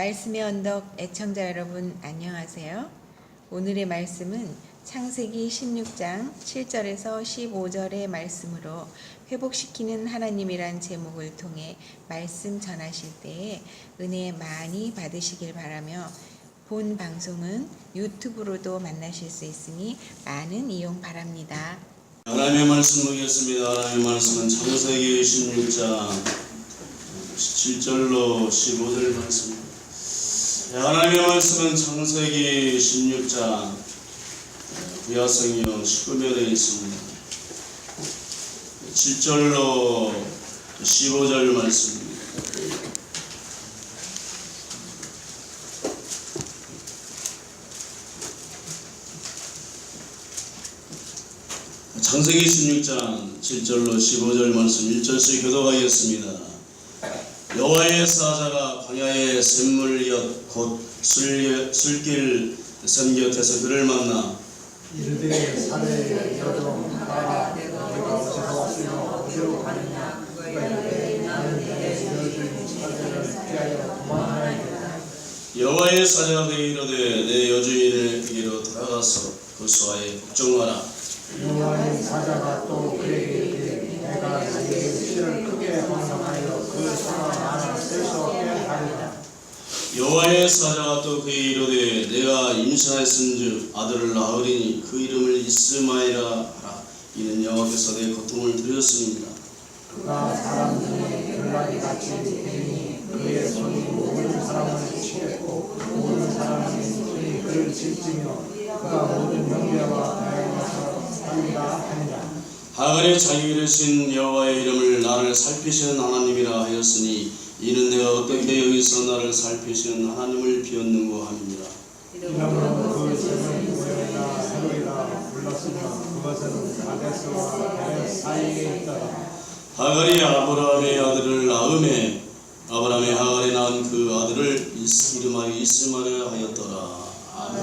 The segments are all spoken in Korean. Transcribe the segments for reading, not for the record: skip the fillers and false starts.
말씀의 언덕 애청자 여러분 안녕하세요. 오늘의 말씀은 창세기 16장 7절에서 15절의 말씀으로 회복시키는 하나님이란 제목을 통해 말씀 전하실 때에 은혜 많이 받으시길 바라며 본 방송은 유튜브로도 만나실 수 있으니 많은 이용 바랍니다. 하나님의 말씀 보겠습니다. 하나님의 말씀은 창세기 16장 7절로 15절 말씀입니다. 하나님의 말씀은 창세기 16장 구약성경 19면에 있습니다. 7절로 15절 말씀입니다. 창세기 16장 7절로 15절 말씀 1절씩 교독하겠습니다. 여호와의 사자가 광야의 샘물곁 곧 술길 샘 곁에서 그를 만나 이르되 사내의 여종 가라 내가 어디서 왔으며 어디로 가느냐. 그가 이르되 나는 내 여주인 사자를 피하여 도망하나이다. 여호와의 사자가 그에게 이르되 내 여주인에게로 돌아가서 그 수하에 복종하라. 여호와의 사자가 또 그에게 이르되 내가 네게 피를 크게 방송하여 그 소나 나는 셀수 없게 하리라. 여호와의 사자가 또 그에게 이르되 내가 임신하였은즉 아들을 낳으리니 그 이름을 이스마엘이라 하라. 이는 여호와께서 내 고통을 들으셨습니다. 그가 사람 중에 결락이 같이 되니 그의 손이 모든 사람을 치겠고 모든 사람의 손이 그를 질지며 그가 모든 명예와 다양해서 살리라 하니라. 하갈의 자기 이르신 여호와의 이름을 나를 살피시는 하나님이라 하였으니 이는 내가 어떻게 여기서 나를 살피시는 하나님을 비웠는고 함이니라. 이러므로 그 샘을 모여라 헤로이라 불렀으며 그것은 가데스와 베레스 사이에 있더라. 하갈이 아브라함의 아들을 낳음에 아브라함의 하갈이 낳은 그 아들을 이름하여 이스마엘 하였더라. 아멘.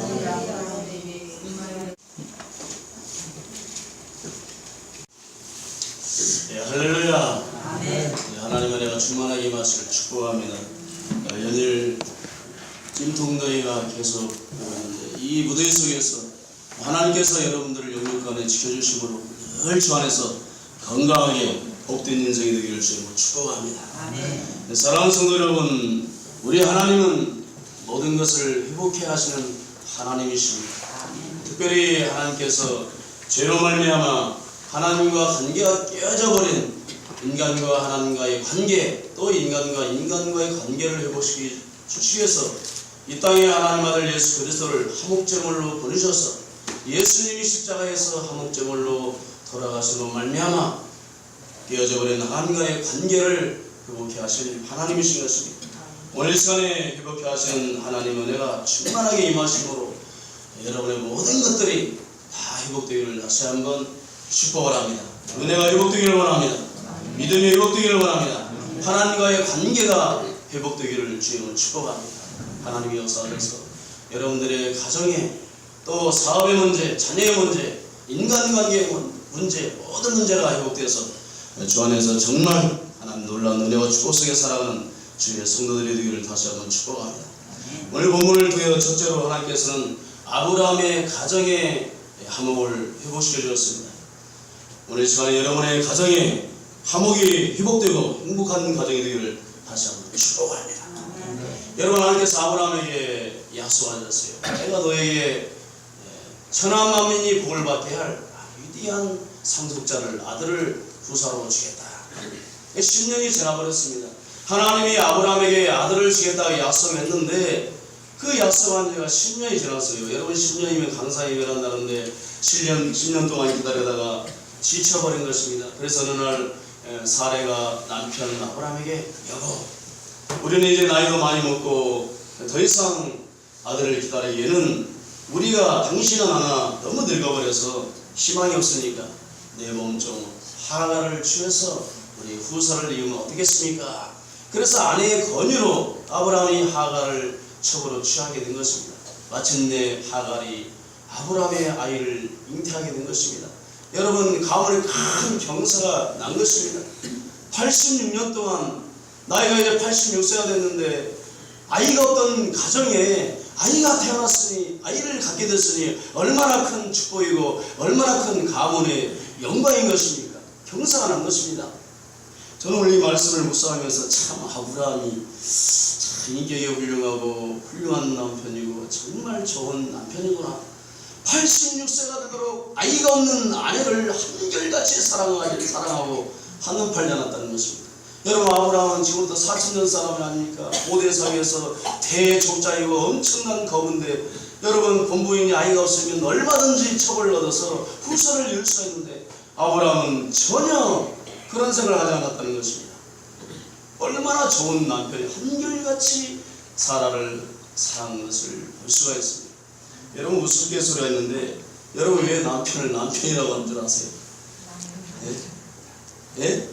네, 할렐루야. 네, 하나님의 은혜가 충만하게 임하시길 축복합니다. 연일 찜통더위가 계속 오는데 이 무더위 속에서 하나님께서 여러분들을 영육간에 지켜주심으로 늘 주 안에서 건강하게 복된 인생이 되기를 주님으로 축복합니다. 네, 사랑하는 성도 여러분, 우리 하나님은 모든 것을 회복해 하시는 하나님이십니다. 특별히 하나님께서 죄로 말미암아 하나님과 관계가 깨어져 버린 인간과 하나님과의 관계, 또 인간과 인간과의 관계를 회복시키기 위해서 이 땅에 하나님 아들 예수 그리스도를 화목제물로 보내셔서 예수님이 십자가에서 화목제물로 돌아가심으로 말미암아 깨어져 버린 하나님과의 관계를 회복해 하신 하나님이신 것입니다. 오늘 이 시간에 회복해 하시는 하나님 은혜가 충만하게 임하심으로 여러분의 모든 것들이 다 회복되기를 다시 한번 축복을 합니다. 은혜가 회복되기를 원합니다. 믿음이 회복되기를 원합니다. 하나님과의 관계가 회복되기를 주님은 축복합니다. 하나님의 역사에서 여러분들의 가정에 또 사업의 문제, 자녀의 문제, 인간관계의 문제, 모든 문제가 회복되어서 주 안에서 정말 하나님 놀라운 은혜와 축복 속에 살아가는 주의 성도들이 되기를 다시 한번 축복합니다. 오늘 본문을 통해 첫째로 하나님께서는 아브라함의 가정의 화목을 회복시켜 주었습니다. 오늘 시간에 여러분의 가정에 화목이 회복되고 행복한 가정이 되기를 다시 한번 축복합니다. 여러분, 하나님께서 아브라함에게 약속하셨어요. 내가 너에게 천한 만민이 복을 받게 할 위대한 상속자를, 아들을 후사로 주겠다. 10년이 지나버렸습니다. 하나님이 아브라함에게 아들을 주겠다고 약속했는데 그 약속한 지가 10년이 지났어요. 여러분, 10년이면 강사 예배한다는데 10년 동안 기다리다가 지쳐버린 것입니다. 그래서 어느 날 사레가 남편 아브라함에게 여보, 우리는 이제 나이도 많이 먹고 더 이상 아들을 기다리기에는 우리가 당신은 하나 너무 늙어버려서 희망이 없으니까 내 몸 좀 하갈을 취해서 우리 후사를 이으면 어떻겠습니까? 그래서 아내의 권유로 아브라함이 하갈을 첩으로 취하게 된 것입니다. 마침내 하갈이 아브라함의 아이를 잉태하게 된 것입니다. 여러분, 가문에 큰 경사가 난 것입니다. 86년 동안 나이가 이제 86세가 됐는데 아이가 없던 가정에 아이가 태어났으니, 아이를 갖게 됐으니 얼마나 큰 축복이고 얼마나 큰 가문의 영광인 것입니까? 경사가 난 것입니다. 저는 오늘 이 말씀을 묵상하면서 참 아브라함이 참 인격이 훌륭하고 훌륭한 남편이고 정말 좋은 남편이구나. 86세가 되도록 아이가 없는 아내를 한결같이 사랑하고 한눈팔 려놨다는 것입니다. 여러분, 아브라함은 지금부터 4,000년 사람이 아닙니까? 고대사회에서 대족장이고 엄청난 거부인데, 여러분, 본부인이 아이가 없으면 얼마든지 처벌을 얻어서 후손을 이을 수가 있는데, 아브라함은 전혀 그런 생각을 하지 않았다는 것입니다. 얼마나 좋은 남편이 한결같이 사라를 사랑한 것을 볼 수가 있습니다. 여러분, 우스갯소리가 있는데, 여러분 왜 남편을 남편이라고 하는 줄 아세요? 예? 예?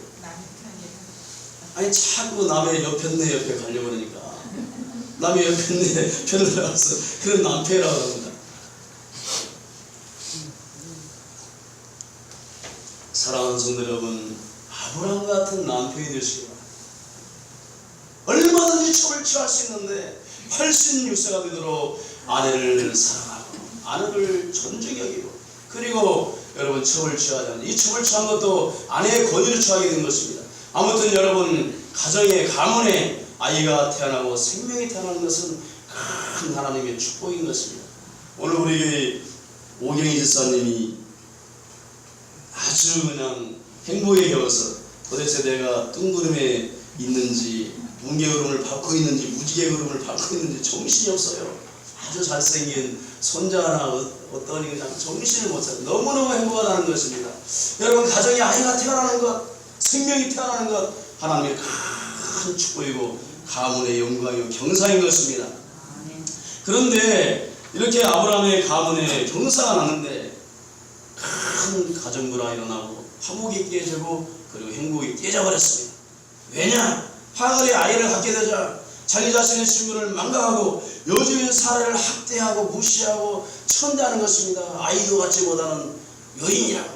아니, 자꾸 남의 옆에 가려고 그러니까 남의 옆에 편을 나가서 그런 남편이라고 합니다. 사랑하는 성도 여러분, 아브라함 같은 남편이 되시기 바랍니다. 얼마든지 첩을 취할 수 있는데 86세가 되도록 아내를 사랑하고 아내를 존중히 여기고, 그리고 여러분 첩을 취하지 않는, 이 첩을 취한 것도 아내의 권위를 취하게 된 것입니다. 아무튼 여러분, 가정에 가문에 아이가 태어나고 생명이 태어나는 것은 큰 하나님의 축복인 것입니다. 오늘 우리 오경희 집사님이 아주 그냥 행복에 겨워서 도대체 내가 뜬구름에 있는지 문개 흐름을 밟고 있는지 무지개 흐름을 밟고 있는지 정신이 없어요. 아주 잘생긴 손자 하나 어떠니 그냥 정신을 못 차려. 너무너무 행복하다는 것입니다. 여러분, 가정에 아이가 태어나는 것, 생명이 태어나는 것, 하나님의 큰 축복이고 가문의 영광이고 경사인 것입니다. 그런데 이렇게 아브라함의 가문에 경사가 났는데 큰 가정불화가 일어나고 화목이 깨지고 그리고 행복이 깨져버렸습니다. 왜냐? 하갈이 아이를 갖게 되자 자기 자신의 신분을 망각하고 여주인 사라를 학대하고 무시하고 천대하는 것입니다. 아이도 갖지 못하는 여인이라고.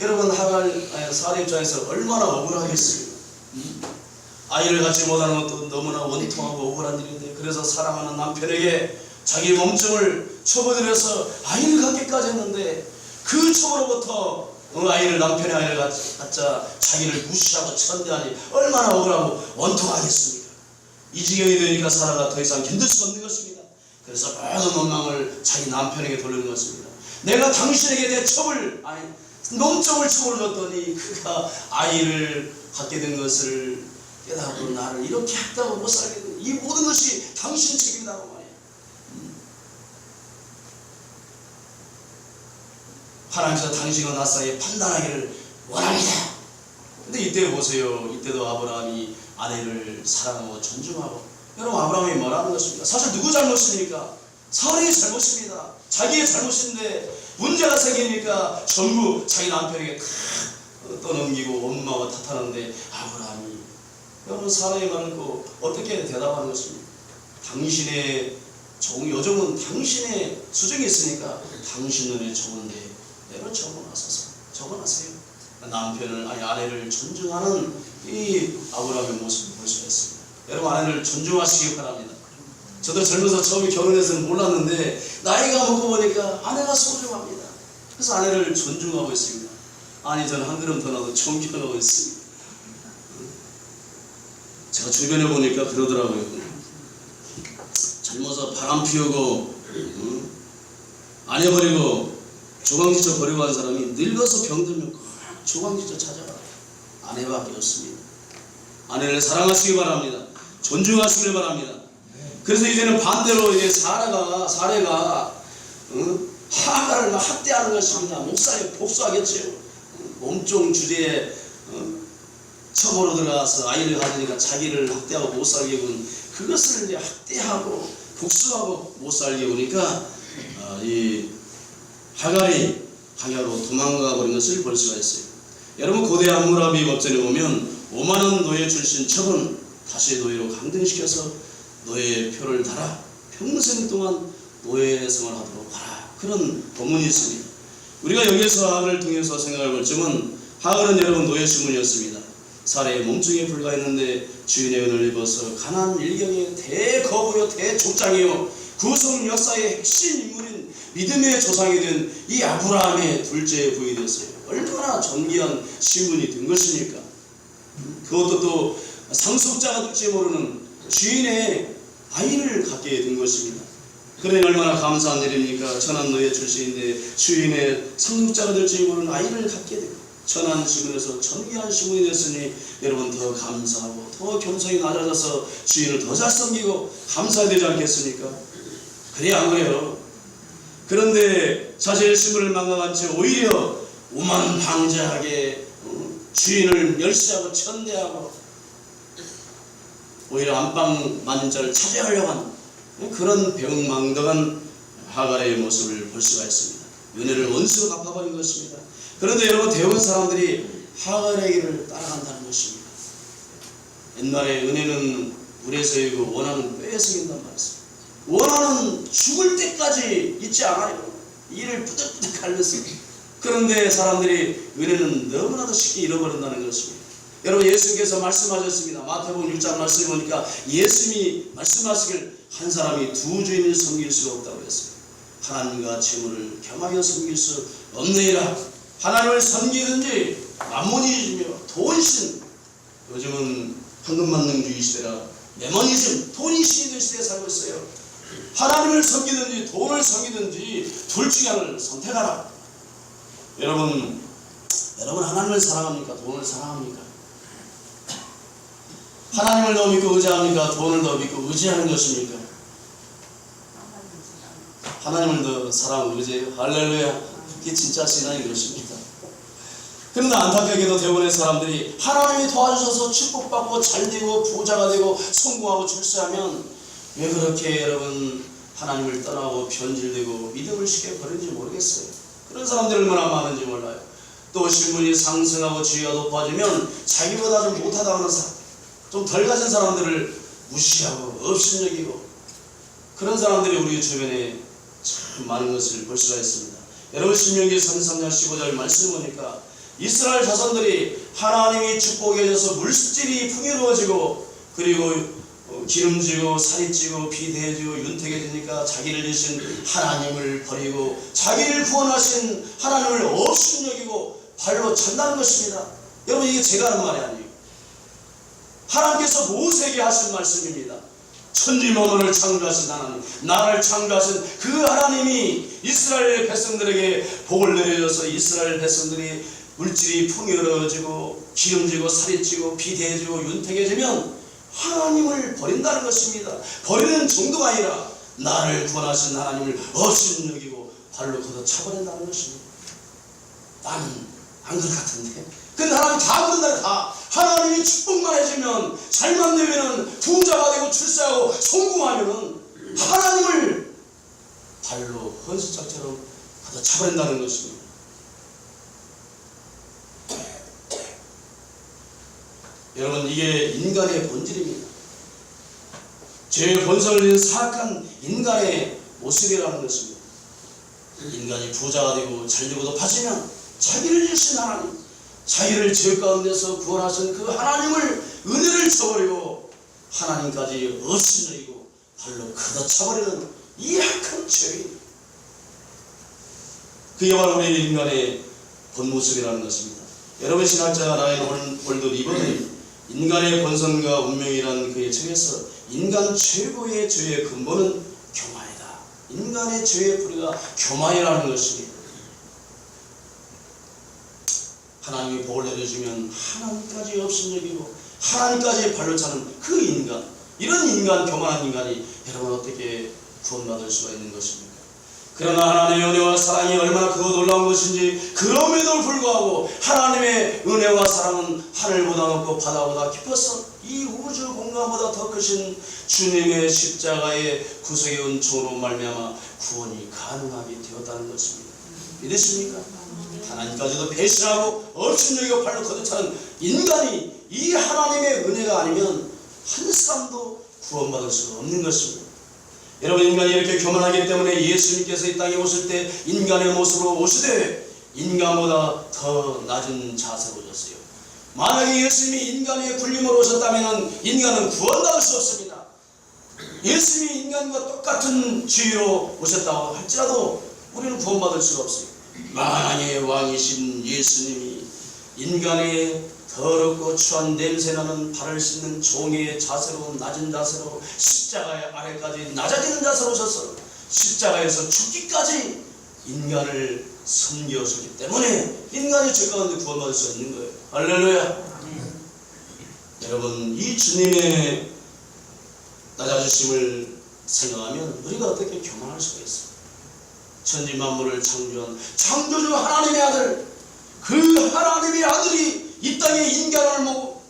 여러분, 사라 입장에서 얼마나 억울하겠습니까? 아이를 갖지 못하는 것도 너무나 원통하고 억울한 일인데, 그래서 사랑하는 남편에게 자기 몸종을 쳐버려서 아이를 갖기까지 했는데, 그 첩으로부터 남편의 아이를 갖자 자기를 무시하고 천대하니 얼마나 억울하고 원통하겠습니까? 이 지경이 되니까 사라가 더 이상 견딜 수 없는 것입니다. 그래서 모든 원망을 자기 남편에게 돌리는 것입니다. 내가 당신에게 내 농점을 첩으로 줬더니 그가 아이를 갖게 된 것을 깨닫고 나를 이렇게 했다고 못 살게 된, 이 모든 것이 당신 책임이라고 말이에요. 하나님께서 당신과 나 사이에 판단하기를 원합니다. 근데 이때 보세요. 이때도 아브라함이 아내를 사랑하고 존중하고. 여러분, 아브라함이 뭐라는 것입니까? 사실 누구 잘못입니까? 사라의 잘못입니다. 자기의 잘못인데 문제가 생기니까 전부 자기 남편에게 다 떠넘기고 엄마와 탓하는데, 아브라함이, 여러분, 사라의 말을 어떻게 대답하는 것입니까? 당신의 요즘은 당신의 수정이 있으니까 당신 눈에 좋은데 내가 적어놨어요. 아내를 존중하는 이 아브라함의 모습을 볼 수가 있습니다. 여러분, 아내를 존중하시기 바랍니다. 저도 젊어서 처음에 결혼해서는 몰랐는데 나이가 먹고 보니까 아내가 소중합니다. 그래서 아내를 존중하고 있습니다. 아니, 저는 한 걸음 더 나도 존경하고 있습니다. 제가 주변에 보니까 그러더라고요. 젊어서 바람 피우고 아내 버리고 조강지처 버리고 한 사람이 늙어서 병들면 꼭 조강지처 찾아가요. 아내밖에 없습니다. 아내를 사랑하시기 바랍니다. 존중하시길 바랍니다. 그래서 이제는 반대로 이제 사례가 하갈을 막 학대하는 것입니다. 목사에 복수하겠죠. 몸종 주제에 처벌로 들어가서 아이를 가지니까 자기를 학대하고 못 살게 군, 그것을 이제 학대하고 복수하고 못 살게 보니까 이 하갈이 광야로 도망가 버린 것을 볼 수가 있어요. 여러분, 고대 함무라비 법전에 보면 오만한 노예 출신 첩은 다시 노예로 강등시켜서 노예의 표를 달아 평생 동안 노예 생활하도록 하라, 그런 법문이 있습니다. 우리가 여기에서 하갈을 통해서 생각해 볼 점은, 하갈은 여러분 노예 신분이었습니다. 살해 몸뚱이에 불과했는데 주인의 은혜를 입어서 가나안 일경의 대거부요 대족장이요 구속 역사의 핵심 인물인 믿음의 조상이 된 이 아브라함의 둘째 부인이 되었어요. 얼마나 존귀한 신분이 된 것입니까? 그것도 또 상속자가 될지 모르는 주인의 아이를 갖게 된 것입니다. 그러니 얼마나 감사한 일입니까? 천한 노예 출신인데 주인의 상속자가 될지 모르는 아이를 갖게 되고 천한 직분에서 존귀한 신분이 됐으니 여러분 더 감사하고 더 겸손히 낮아져서 주인을 더 잘 섬기고 감사해야 되지 않겠습니까? 그래요, 안 그래요? 그런데 사실 신분을 망각한 채 오히려 오만방자하게 주인을 멸시하고 천대하고 오히려 안방 만자를 차지하려고 하는 그런 배은망덕한 하갈의 모습을 볼 수가 있습니다. 은혜를 원수로 갚아버린 것입니다. 그런데 여러분 대부분 사람들이 하갈의 길을 따라간다는 것입니다. 옛날에 은혜는 물에 서이고 원한은 뼈에 서긴단 말이었습니다. 원한은 죽을 때까지 잊지 않아요. 이를 뿌듯뿌듯 갈렸습니다. 그런데 사람들이 은혜는 너무나도 쉽게 잃어버린다는 것입니다. 여러분 예수님께서 말씀하셨습니다. 마태복음 6장 말씀을 보니까 예수님이 말씀하시길 한 사람이 두 주인을 섬길 수가 없다고 했어요. 하나님과 재물을 겸하여 섬길 수 없느니라. 하나님을 섬기든지 만몬이즘이며 돈신, 요즘은 황금만능주의 시대라 메모니즘, 돈이 신이 된 시대에 살고 있어요. 하나님을 섬기든지 돈을 섬기든지 둘 중에 하나를 선택하라. 여러분 하나님을 사랑합니까? 돈을 사랑합니까? 하나님을 더 믿고 의지합니까? 돈을 더 믿고 의지하는 것입니까? 하나님을 더 사랑하고 의지해요. 할렐루야. 이게 진짜 신앙인 것입니다. 그런데 안타깝게도 대부분의 사람들이 하나님이 도와주셔서 축복받고 잘되고 부자가 되고 성공하고 출세하면 왜 그렇게 여러분 하나님을 떠나고 변질되고 믿음을 쉽게 버리는지 모르겠어요. 그런 사람들이 얼마나 많은지 몰라요. 또 신분이 상승하고 지위가 높아지면 자기보다 좀 못하다 하는 사람, 좀 덜 가진 사람들을 무시하고 업신여기고 그런 사람들이 우리 주변에 참 많은 것을 볼 수가 있습니다. 여러분 신명기 33장 15절 말씀을 보니까 이스라엘 자손들이 하나님이 축복해 줘서 물질이 풍요로워지고 그리고 기름지고 살이 찌고 비대해지고 윤택해지니까 자기를 주신 하나님을 버리고 자기를 구원하신 하나님을 업신여기고 발로 찬다는 것입니다. 여러분 이게 제가 하는 말이 아니에요. 하나님께서 모세에게 하신 말씀입니다. 천지만물을 창조하신 하나님, 나를 창조하신 그 하나님이 이스라엘 백성들에게 복을 내려줘서 이스라엘 백성들이 물질이 풍요로워지고 기름지고 살이 찌고 비대해지고 윤택해지면 하나님을 버린다는 것입니다. 버리는 정도가 아니라 나를 구원하신 하나님을 업신여기고 발로 걷어차버린다는 것입니다. 나는 안 그럴 것 같은데. 근데 하나님 다 그런다. 다 하나님이 축복만 해주면 잘만 되면은 부자가 되고 출세하고 성공하면은 하나님을 발로 헌수짝처럼 걷어차버린다는 것입니다. 여러분 이게 인간의 본질입니다. 죄의 본성을 가진 사악한 인간의 모습이라는 것입니다. 인간이 부자가 되고 잘되고 높아지면 자기를 주신 하나님, 자기를 죄 가운데서 구원하신 그 하나님을 은혜를 저버리고 하나님까지 업신여기고 발로 걷어차버리는 이 악한 죄인, 그게 바로 우리 인간의 본 모습이라는 것입니다. 여러분 신학자 라이언 홀드 리버는 인간의 본성과 운명이라는 그의 책에서 인간 최고의 죄의 근본은 교만이다. 인간의 죄의 뿌리가 교만이라는 것입니다. 하나님이 복을 내려주면 하나님까지 업신여기고 하나님까지 발로 차는 그 인간, 이런 인간, 교만한 인간이 여러분 어떻게 구원받을 수가 있는 것입니까? 그러나 하나님의 은혜와 사랑이 얼마나 크고 놀라운 것인지 그럼에도 불구하고 하나님의 은혜와 사랑은 하늘보다 높고 바다보다 깊어서 이 우주 공간보다 더 크신 주님의 십자가의 구속의 은총으로 말미암아 구원이 가능하게 되었다는 것입니다. 믿으십니까? 하나님까지도 배신하고 업신여기고 발로 걷어차는 인간이 이 하나님의 은혜가 아니면 한 사람도 구원받을 수가 없는 것입니다. 여러분 인간이 이렇게 교만하기 때문에 예수님께서 이 땅에 오실 때 인간의 모습으로 오시되 인간보다 더 낮은 자세로 오셨어요. 만약에 예수님이 인간의 굴림으로 오셨다면 인간은 구원받을 수 없습니다. 예수님이 인간과 똑같은 지위로 오셨다고 할지라도 우리는 구원받을 수가 없어요. 만왕의 왕이신 예수님이 인간의 더럽고 추한 냄새나는 발을 씻는 종의 자세로 낮은 자세로 십자가의 아래까지 낮아지는 자세로 오셔서 십자가에서 죽기까지 인간을 섬겨주기 때문에 인간이 죄 가운데 구원받을 수 있는 거예요. 할렐루야. 여러분, 이 주님의 낮아주심을 생각하면 우리가 어떻게 교만할 수가 있어요. 천지 만물을 창조한 창조주 하나님의 아들, 그 하나님의 아들이 이 땅에 인간을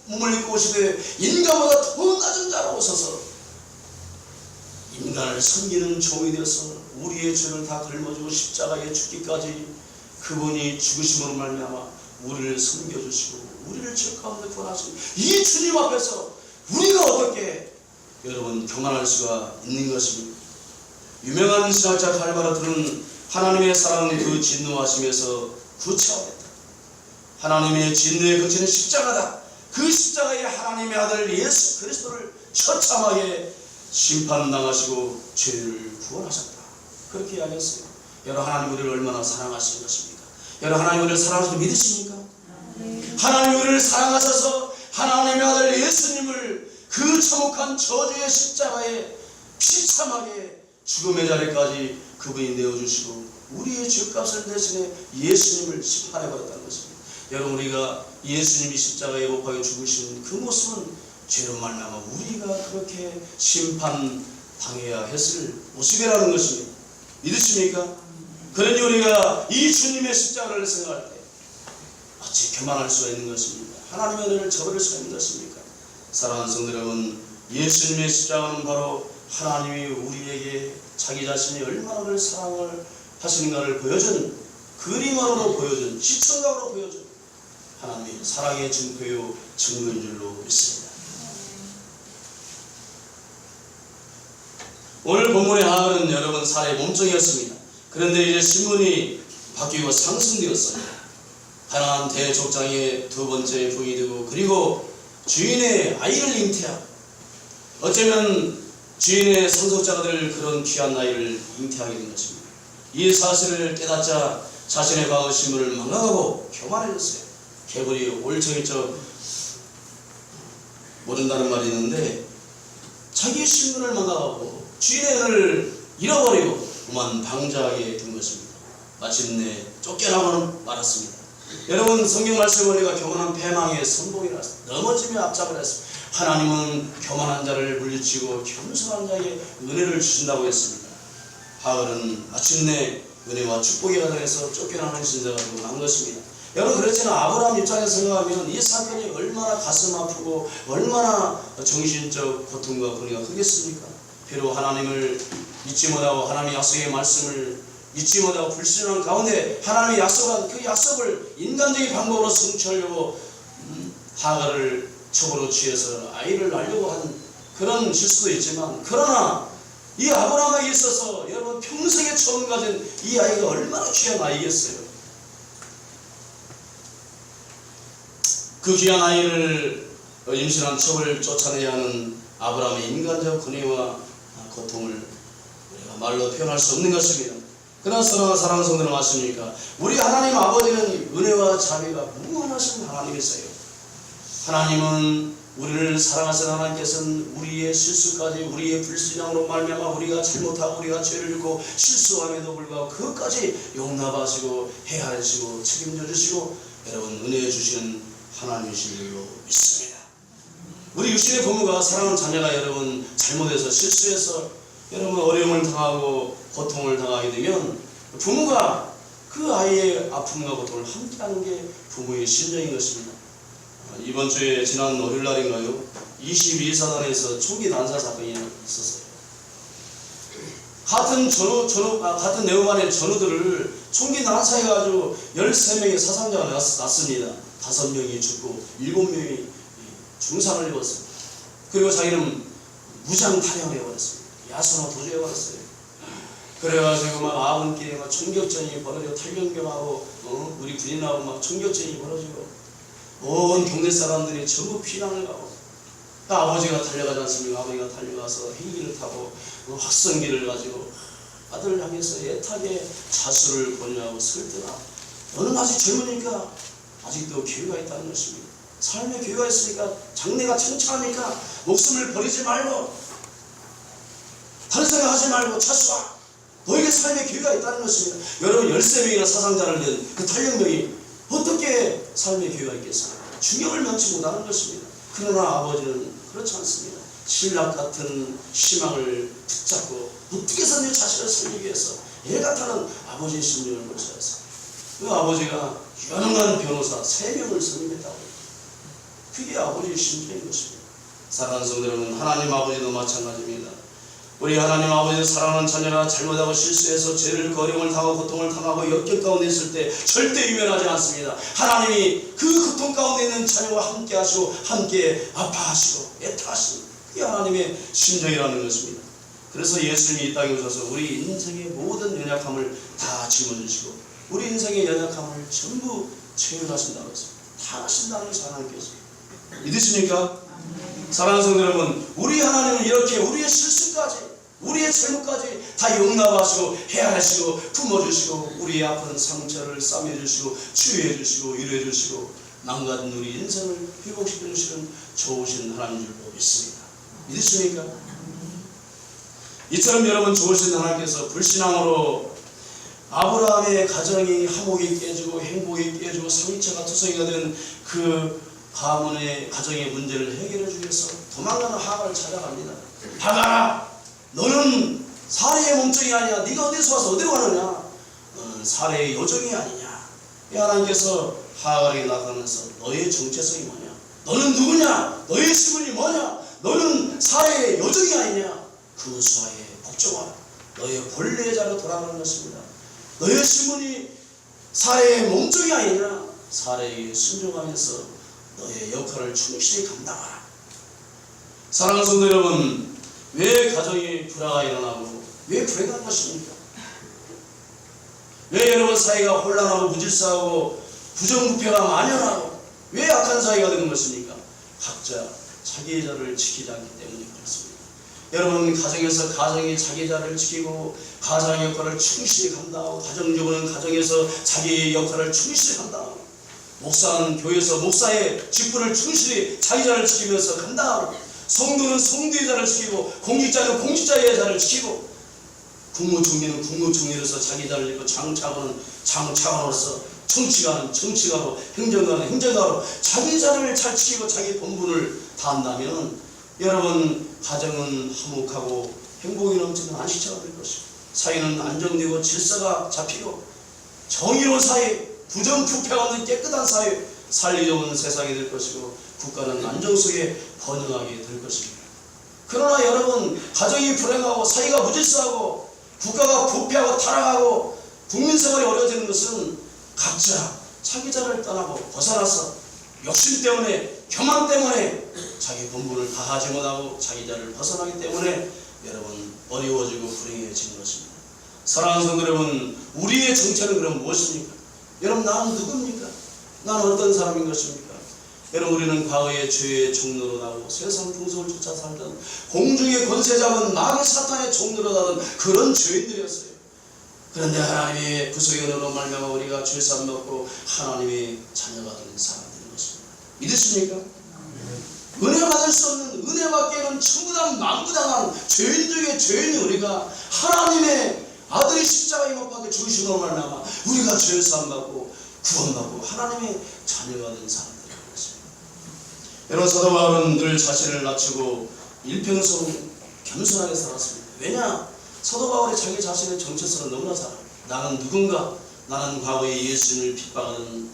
몸을 입고 오시되 인간보다 더 낮은 자로 오셔서 인간을 섬기는 종이 되어서 우리의 죄를 다 걸머지고 십자가에 죽기까지 그분이 죽으심으로 말미암아 우리를 섬겨주시고 우리를 죄 가운데 구원하시고 이 주님 앞에서 우리가 어떻게 여러분 교만할 수가 있는 것입니까? 유명한 신학자 칼바르트는 하나님의 사랑은 그 진노하심에서 구체화됐다. 하나님의 진노에 그치는 십자가다. 그 십자가에 하나님의 아들 예수 그리스도를 처참하게 심판당하시고 죄를 구원하셨다. 그렇게 이야기했어요. 여러분, 하나님 우리를 얼마나 사랑하시는 것입니까? 여러분, 하나님 우리를 사랑하시는 거 믿으십니까? 하나님 우리를 사랑하셔서 하나님의 아들 예수님을 그 참혹한 저주의 십자가에 비참하게 죽음의 자리까지 그분이 내어주시고 우리의 죄값을 대신에 예수님을 심판해버렸다는 것입니다. 여러분, 우리가 예수님이 십자가에 못 박혀 죽으신 그 모습은 죄로 말미암아 우리가 그렇게 심판당해야 했을 모습이라는 것입니다. 믿으십니까? 그러니 우리가 이 주님의 십자가를 생각할 때 어찌 교만할 수가 있는 것입니까? 하나님의 은혜를 저버릴 수가 있는 것입니까? 사랑하는 성도 여러분, 예수님의 십자가는 바로 하나님이 우리에게 자기 자신이 얼마나 우리를 사랑을 하시는가를 보여준 그림으로 보여준 시청각으로 보여준 하나님의 사랑의 증거요 증거인 줄로 믿습니다. 오늘 본문의 하울은 여러분 살해 몸종이었습니다. 그런데 이제 신분이 바뀌고 상승되었어요. 가나안 대족장의 두 번째 부인이 되고 그리고 주인의 아이를 잉태하고 어쩌면 주인의 상속자가 그런 귀한 아이를 잉태하게 된 것입니다. 이 사실을 깨닫자 자신의 과거 신분을 망각하고 교만해졌어요. 개구리 올청이적 모른다는 말이 있는데 자기의 신분을 망각하고 주인의 은을 잃어버리고 그만 방자하게 된 것입니다. 마침내 쫓겨나고는 말았습니다. 여러분, 성경 말씀을 우리가 교만한 패망의 선봉이라 넘어지며 앞잡으라 했습니다. 하나님은 교만한 자를 물리치고 겸손한 자에게 은혜를 주신다고 했습니다. 하울은 마침내 은혜와 축복의 가정에서 쫓겨나는 신자가 되고 난 것입니다. 여러분, 그렇지만 아브라함 입장에서 생각하면 이 사건이 얼마나 가슴 아프고 얼마나 정신적 고통과 분해가 크겠습니까? 비록 하나님을 믿지 못하고 하나님의 약속의 말씀을 믿지 못하고 불신한 가운데 하나님의 약속한 그 약속을 인간적인 방법으로 성취하려고 하갈을 첩으로 취해서 아이를 낳으려고 한 그런 실수도 있지만, 그러나 이 아브라함에게 있어서 여러분 평생에 처음 가진 이 아이가 얼마나 귀한 아이겠어요. 그 귀한 아이를 임신한 첩을 쫓아내야 하는 아브라함의 인간적 고뇌와 고통을 우리가 말로 표현할 수 없는 것입니다. 그러나 사랑하는 성도는 아십니까? 우리 하나님 아버지는 은혜와 자비가 무한하신 하나님이세요. 하나님은 우리를 사랑하신 하나님께서는 우리의 실수까지 우리의 불신앙으로 말미암아 우리가 잘못하고 우리가 죄를 짓고 실수함에도 불구하고 그것까지 용납하시고 헤아리시고 책임져 주시고 여러분 은혜 주시는 하나님이신 줄로 믿습니다. 우리 육신의 부모가 사랑하는 자녀가 여러분 잘못해서 실수해서 여러분 어려움을 당하고 고통을 당하게 되면 부모가 그 아이의 아픔과 고통을 함께하는 게 부모의 심정인 것입니다. 이번 주에 지난 월요일 날인가요? 22사단에서 총기 난사 사건이 있었어요. 같은 내용만의 전우들을 총기 난사해가지고 13명의 사상자가 났습니다. 5명이 죽고 7명이 중상을 입었어요. 그리고 자기는 무장 탄압을 해버렸습니다. 야선화 도주해버렸어요. 그래가지고 막 아군끼리 막 총격전이 벌어지고 탈경병하고 우리 군인하고 막 총격전이 벌어지고 온 동네 사람들이 전부 피난을 가고, 아버지가 달려가지 않습니까? 아버지가 달려가서 헬기를 타고 확성기를 가지고 아들을 향해서 애타게 자수를 권유하고 설득하고, 너는 아직 젊으니까 아직도 기회가 있다는 것입니다. 삶의 기회가 있으니까, 장래가 창창하니까 목숨을 버리지 말고, 다른 생각하지 말고 자수하. 너에게 삶의 기회가 있다는 것입니다. 여러분 13명이나 사상자를 낸 그 탄력명이 어떻게 삶의 기회가 있겠어요? 중형을 면치 못하는 것입니다. 그러나 아버지는 그렇지 않습니다. 신랑 같은 희망을 붙잡고 어떻게 해서 내 자식을 살리기 위해서 애같아는 아버지의 심령을 모셔서 그 아버지가 유능한 변호사 3명을 선임했다고 해요. 그게 아버지의 심정인 것입니다. 사랑하는 성도 여러분, 하나님 아버지도 마찬가지입니다. 우리 하나님 아버지의 사랑하는 자녀가 잘못하고 실수해서 죄를 어려움을 당하고 고통을 당하고 역경 가운데 있을 때 절대 유면하지 않습니다. 하나님이 그 고통 가운데 있는 자녀와 함께 하시고 함께 아파하시고 애타하시는 그게 하나님의 심정이라는 것입니다. 그래서 예수님이 이 땅에 오셔서 우리 인생의 모든 연약함을 다 짊어지시고 우리 인생의 연약함을 전부 채워하신다는 것입니다. 다 하신다는 것을 하나님께서 믿으십니까? 사랑하는 성도 여러분, 우리 하나님은 이렇게 우리의 실수까지 우리의 잘못까지 다 용납하시고 헤아리시고 품어주시고 우리의 아픈 상처를 싸매주시고 치유해주시고 위로해주시고 망가진 우리 인생을 회복시켜주시는 좋으신 하나님인 줄 믿습니다. 믿으십니까? 이처럼 여러분 좋으신 하나님께서 불신앙으로 아브라함의 가정이 화목이 깨지고 행복이 깨지고 상처가 투성이가 된 그 가문의 가정의 문제를 해결해 주기 위해서 도망가는 하갈을 찾아갑니다. 하갈아, 너는 사례의 몸종이 아니야. 네가 어디서 와서 어디로 가느냐? 너는 사례의 요정이 아니냐? 하나님께서 하갈에게 나타나면서 너의 정체성이 뭐냐? 너는 누구냐? 너의 신분이 뭐냐? 너는 사례의 요정이 아니냐? 그 수하에 복종하라. 너의 본래의 자로 돌아가는 것입니다. 너의 신분이 사례의 몸종이 아니냐? 사례에 순종하면서 너의 역할을 충실히 감당하라. 사랑하는 성도 여러분, 왜 가정이 불화가 일어나고 왜 불행한 것입니까? 왜 여러분 사이가 혼란하고 무질서하고 부정부패가 만연하고 왜 악한 사이가 되는 것입니까? 각자 자기의 자를 지키지 않기 때문에 그렇습니다. 여러분 가정에서 가정이 자기 자를 지키고 가정의 역할을 충실히 감당하고 가정주부는 가정에서 자기의 역할을 충실히 감당하고 목사는 교회에서 목사의 직분을 충실히 자기 자를 지키면서 감당하고 성도는 성도의 자를 지키고 공직자는 공직자의 자를 지키고 국무총리는 국무총리로서 자기 자를 지키고 장차관은 장차관으로서 정치가는 정치가로 행정가는 행정가로 자기 자를 잘 지키고 자기 본분을 다한다면 여러분 가정은 화목하고 행복이 넘치는 안식처가 될 것이고 사회는 안정되고 질서가 잡히고 정의로운 사회 부정부패가 없는 깨끗한 사회 살기 좋은 세상이 될 것이고 국가는 안정 속에 번영하게 될 것입니다. 그러나 여러분 가정이 불행하고 사회가 무질서하고 국가가 부패하고 타락하고 국민생활이 어려워지는 것은 각자 자기 자를 떠나고 벗어나서 욕심 때문에 교만 때문에 자기 본분을 다하지 못하고 자기 자를 벗어나기 때문에 여러분 어려워지고 불행해지는 것입니다. 사랑하는 성도 여러분, 우리의 정체는 그럼 무엇입니까? 여러분 나는 누굽니까? 나는 어떤 사람인 것입니까? 여러분 우리는 과거의 죄의 종로로 나오고 세상 풍속을 쫓아 살던 공중의 권세 잡은 마귀 사탄의 종로로 나던 그런 죄인들이었어요. 그런데 하나님의 구속의 은혜로 말미암아 우리가 죄사함 받고 하나님의 자녀가 되는 사람들인 것입니다. 믿으십니까? 은혜 받을 수 없는 은혜 받기에는 천부당 만부당한 죄인 중에 죄인이 우리가 하나님의 아들이 십자가에 못 박혀 죽으심으로 말미암아 우리가 죄사함 받고 구원받고 하나님의 자녀가 된 사람들인 것입니다. 여러분 사도 바울은 늘 자신을 낮추고 일평생 겸손하게 살았습니다. 왜냐? 사도 바울이 자기 자신의 정체성을 너무나 잘 알아요. 나는 누군가? 나는 과거에 예수님을 핍박하는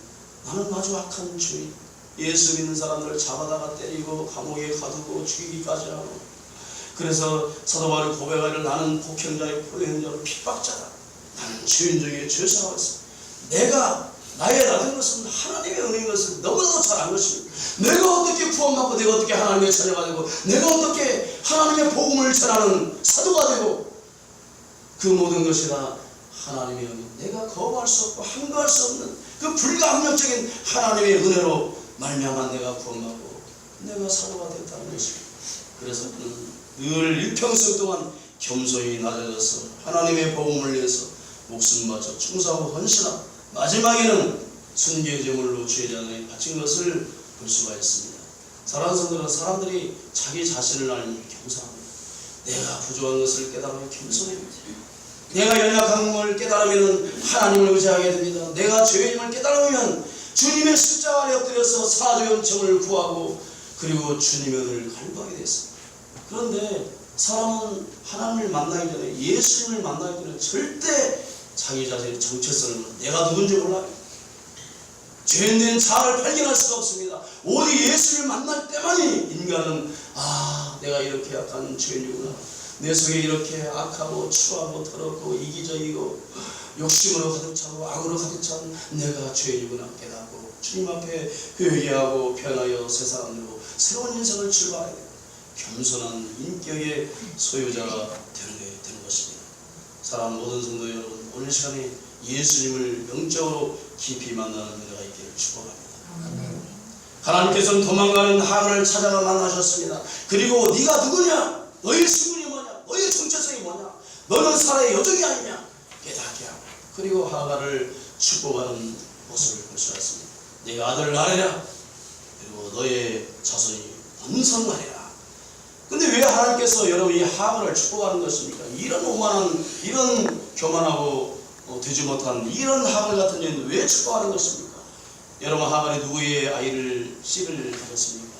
나는 아주 악한 주인. 예수 믿는 사람들을 잡아다가 때리고 감옥에 가두고 죽이기까지 하고 그래서 사도 바울이 고백하기를 나는 폭행자의 포행자로 핍박자다. 나는 죄인 중에 죄사하고 있습니다. 내가 나의 나된 것은 하나님의 은혜인 것을 너무나도 잘 안 것입니다. 내가 어떻게 구원받고 내가 어떻게 하나님의 자녀가 되고 내가 어떻게 하나님의 복음을 전하는 사도가 되고 그 모든 것이 다 하나님의 은혜, 내가 거부할 수 없고 항거할 수 없는 그 불가항력적인 하나님의 은혜로 말미암아 내가 구원받고 내가 사도가 됐다는 것입니다. 그래서 그는 늘 일평생 동안 겸손히 낮아져서 하나님의 복음을 위해서 목숨 바쳐 충성하고 헌신하고 마지막에는 순교의 제물로 주의 전에 바친 것을 볼 수가 있습니다. 사랑하는 성도들은 사람들이 자기 자신을 알면 겸손합니다. 내가 부족한 것을 깨달으면 겸손해집니다. 내가 연약한 걸 깨달으면 하나님을 의지하게 됩니다. 내가 죄인임을 깨달으면 주님의 십자가 아래 엎드려서 사죄 은총을 구하고 그리고 주님의 은혜를 간구하게 됐습니다. 그런데 사람은 하나님을 만나기 전에, 예수님을 만나기 전에 절대 자기 자신의 정체성을 내가 누군지 몰라요. 죄인된 자아를 발견할 수가 없습니다. 오직 예수를 만날 때만이 인간은 내가 이렇게 약한 죄인이구나, 내 속에 이렇게 악하고 추하고 더럽고 이기적이고 욕심으로 가득 차고 악으로 가득 찬 내가 죄인이구나 깨닫고 주님 앞에 회개하고 변하여 새 사람으로 새로운 인생을 출발해야 됩니다. 겸손한 인격의 소유자가 되는 것입니다. 사랑 모든 성도 여러분, 오늘 시간에 예수님을 영적으로 깊이 만나는 은혜가 있기를 축복합니다. 하나님께서는 도망가는 하갈을 찾아가 만나셨습니다. 그리고 네가 누구냐? 너의 신분이 뭐냐? 너의 정체성이 뭐냐? 너는 사라의 여종이 아니냐? 깨닫게 하고 그리고 하갈을 축복하는 모습을 볼 수 있습니다. 네가 아들을 낳으리라. 그리고 너의 자손이 번성하리라. 근데 왜 하나님께서 여러분 이 하갈을 축복하는 것입니까? 이런 오만한, 이런 교만하고 되지 못한 이런 하갈 같은 여인을 왜 축복하는 것입니까? 여러분 하갈이 누구의 씨를 가졌습니까?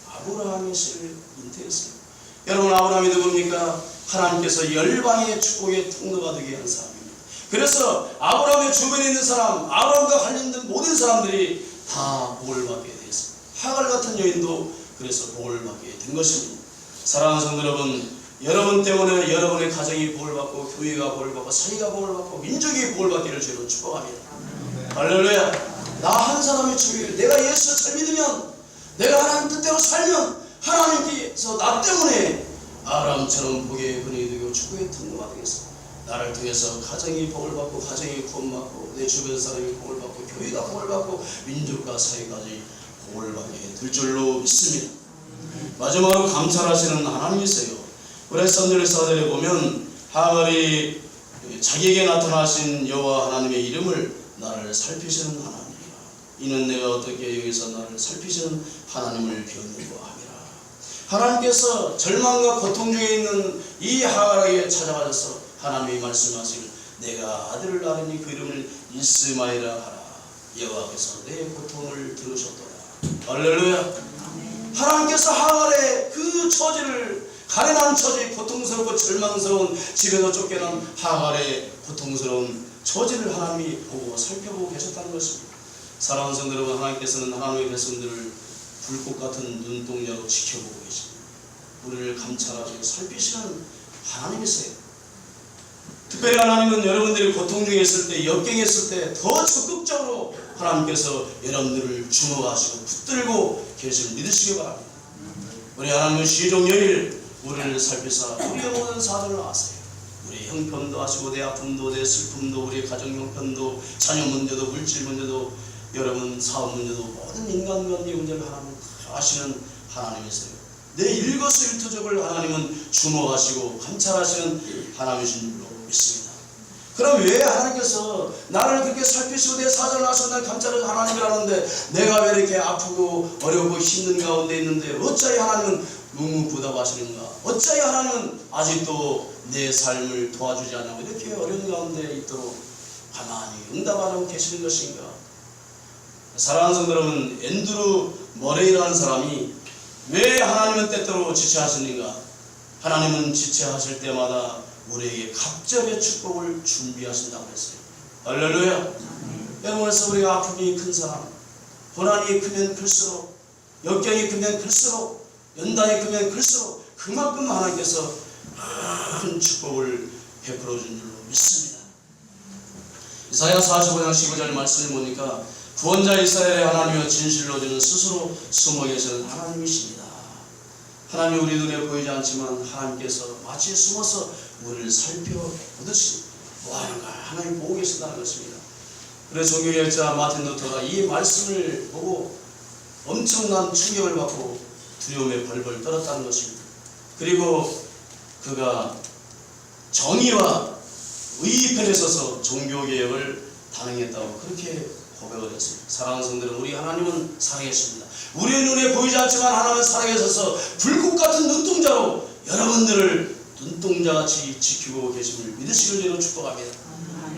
아브라함의 씨를 잉태했습니다. 여러분 아브라함이 누굽니까? 하나님께서 열방의 축복의 통로가 되게 한 사람입니다. 그래서 아브라함의 주변에 있는 사람, 아브라함과 관련된 모든 사람들이 다 복을 받게 되었습니다. 하갈 같은 여인도 그래서 복을 받게 된 것입니다. 사랑하는 성도 여러분, 여러분 때문에 여러분의 가정이 복을 받고 교회가 복을 받고 사회가 복을 받고 민족이 복을 받기를 주로 축복합니다. 할렐루야. 나 한 사람의 주의를 내가 예수를 잘 믿으면, 내가 하나님 뜻대로 살면 하나님께서 나 때문에 아브라함처럼 복의 근원이 되고 축복의 통로가 되겠습니다. 나를 통해서 가정이 복을 받고 가정이 구원받고 내 주변 사람이 복을 받고 교회가 복을 받고 민족과 사회까지 복을 받게 될 줄로 믿습니다. 마지막으로 감찰하시는 하나님이세요. 우리 선율 사절에 보면 하갈이 자기에게 나타나신 여호와 하나님의 이름을 나를 살피시는 하나님이라. 이는 내가 어떻게 여기서 나를 살피시는 하나님을 배우는고 함이라. 하나님께서 절망과 고통 중에 있는 이 하갈에게 찾아가셔서 하나님이 말씀하시길 내가 아들을 낳으니 그 이름을 이스마엘이라 하라. 여호와께서 내 고통을 들으셨도다. 할렐루야. 하나님께서 하갈의 그 처지를, 가련한 처지, 고통스럽고 절망스러운 집에서 쫓겨난 하갈의 고통스러운 처지를 하나님이 보고 살펴보고 계셨다는 것입니다. 사랑하는 성도 여러분, 하나님께서는 하나님의 백성들을 불꽃 같은 눈동자로 지켜보고 계십니다. 우리를 감찰하시고 살피시는 하나님이세요. 특별히 하나님은 여러분들이 고통 중에 있을 때, 역경에 있을 때 더 적극적으로 하나님께서 여러분들을 주목하시고 붙들고 계심을 믿으시기 바랍니다. 우리 하나님은 시종일일 우리를 살피사 우리의 모든 사정을 아세요. 우리 형편도 아시고 내 아픔도 내 슬픔도 우리의 가정 형편도 자녀 문제도 물질 문제도 여러분 사업 문제도 모든 인간관계 문제를 하나님은 다 아시는 하나님이세요. 내 일거수일투족을 하나님은 주목하시고 감찰하시는 하나님이신 줄로 믿습니다. 그럼 왜 하나님께서 나를 그렇게 살피시고 내 사정을 아시고 날 감찰하는 하나님이라는데 내가 왜 이렇게 아프고 어렵고 힘든 가운데 있는데 어찌하여 하나님은 묵묵부답하시는가? 어찌하여 하나님은 아직도 내 삶을 도와주지 않냐고 이렇게 어려운 가운데 있도록 가만히 응답 안 하고 계시는 것인가? 사랑하는 성도 여러분, 앤드루 머레이라는 사람이 왜 하나님은 때때로 지체하시는가? 하나님은 지체하실 때마다 우리에게 갑절의 축복을 준비하신다고 했어요. 할렐루야. 여러분, 그래서 우리가 아픔이 큰 사람, 고난이 크면 클수록, 역경이 크면 클수록, 연단이 크면 클수록 그만큼 하나님께서 큰 축복을 베풀어 준 줄로 믿습니다. 이사야 45장 15절 말씀을 보니까 구원자 이스라엘의 하나님이여 진실로 저는 스스로 숨어 계시는 하나님이십니다. 하나님 우리 눈에 보이지 않지만 하나님께서 마치 숨어서 우리를 살펴보듯이 뭐하는가 하나님 보고 계신다는 것입니다. 그래서 종교개혁자 마틴 루터가 이 말씀을 보고 엄청난 충격을 받고 두려움에 벌벌 떨었다는 것입니다. 그리고 그가 정의와 의의 편에 서서 종교개혁을 단행했다고 그렇게 고백을 했습니다. 사랑하는 성도들, 우리 하나님은 살아계십니다. 우리의 눈에 보이지 않지만 하나님은 살아계셔서 불꽃 같은 눈동자로 여러분들을 눈동자같이 지키고 계심을 믿으시길 주로 축복합니다.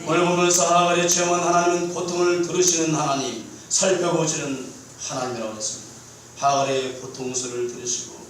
오늘 보면서 하갈의 체험한 하나님은 고통을 들으시는 하나님, 살펴보시는 하나님이라고 했습니다. 하갈의 고통서를 들으시고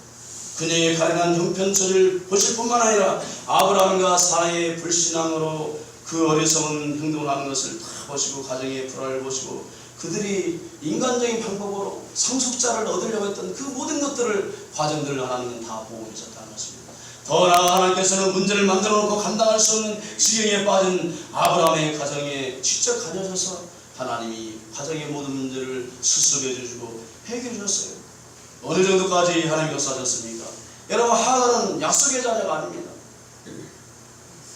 그녀의 가련한 형편처를 보실 뿐만 아니라 아브라함과 사라의 불신앙으로 그 어리석은 행동을 하는 것을 다 보시고 가정의 불화를 보시고 그들이 인간적인 방법으로 상속자를 얻으려고 했던 그 모든 것들을 과정들을 하나님은 다 보고 계셨다는 것입니다. 더 나아가 하나님께서는 문제를 만들어 놓고 감당할 수 없는 지경에 빠진 아브라함의 가정에 직접 다녀셔서 하나님이 가정의 모든 문제를 수습해 주시고 해결해 주셨어요. 어느 정도까지 하나님 역사하셨습니까? 여러분, 하갈은 약속의 자녀가 아닙니다.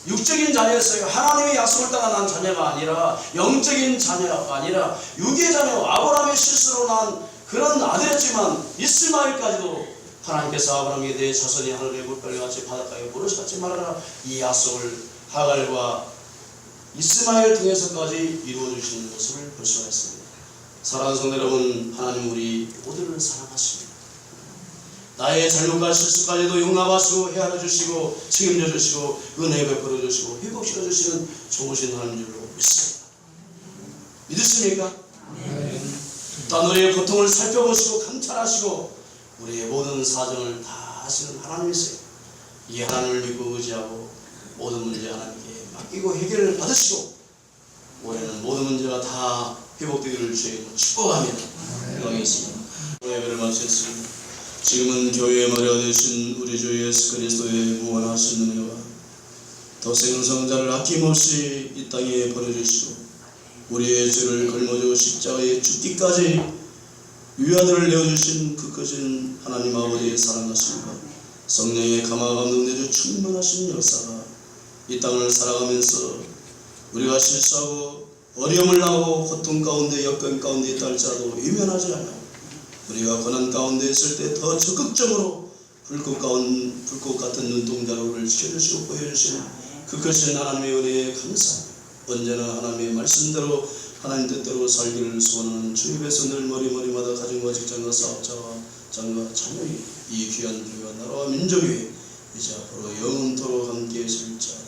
육적인 자녀였어요. 하나님의 약속을 따라 난 자녀가 아니라 영적인 자녀가 아니라 육의 자녀, 아브라함의 실수로 난 그런 아들이었지만 이스마엘까지도 하나님께서 아브라함에 대해 자손이 하늘의 물결같이 바닷가에 모르시같이 말하라, 이 약속을 하갈과 이스마엘 통해서까지 이루어주시는 것을 볼 수가 있습니다. 사랑하는 성도 여러분, 하나님 우리 모두를 사랑하십니다. 나의 잘못과 실수까지도 용납하시고 헤아려 주시고 책임져 주시고 은혜 베풀어 주시고 회복시켜 주시는 좋으신 하나님 줄로 믿습니다. 믿으십니까? 또 우리의 고통을 살펴보시고 감찰하시고 우리의 모든 사정을 다 아시는 하나님이세요. 이 하나님을 믿고 의지하고 모든 문제 하나님께 맡기고 해결을 받으시고 올해는 모든 문제가 다 회복되기를 주의 축복합니다. 기도하겠습니다. 예배를 마쳤습니다. 지금은 교회의 머리가 되신 우리 주 예수 그리스도의 무한하신 은혜와 더 생성자를 아낌없이 이 땅에 보내주시고 우리의 죄를 걸머져 십자가에 죽기까지 위아들을 내어주신 그 크신 하나님 아버지의 사랑하심과 성령의 감화 감동 내주 충만하신 역사가 이 땅을 살아가면서 우리가 실수하고 어려움을 당하고 고통 가운데 역경 가운데 있다 할지라도 외면하지 않아요. 우리가 고난 가운데 있을 때 더 적극적으로 불꽃 같은 눈동자로 우리를 지켜주시고 보여주시는 그 크신 하나님의 은혜에 감사합니다. 언제나 하나님의 말씀대로 하나님 뜻대로 살기를 소원하는 주의 백성들 머리마다 가정과 직장과 사업자와 장과 자녀의 이 귀한 교회와 나라와 민족 위에 이제 앞으로 영원토록 함께 계실 자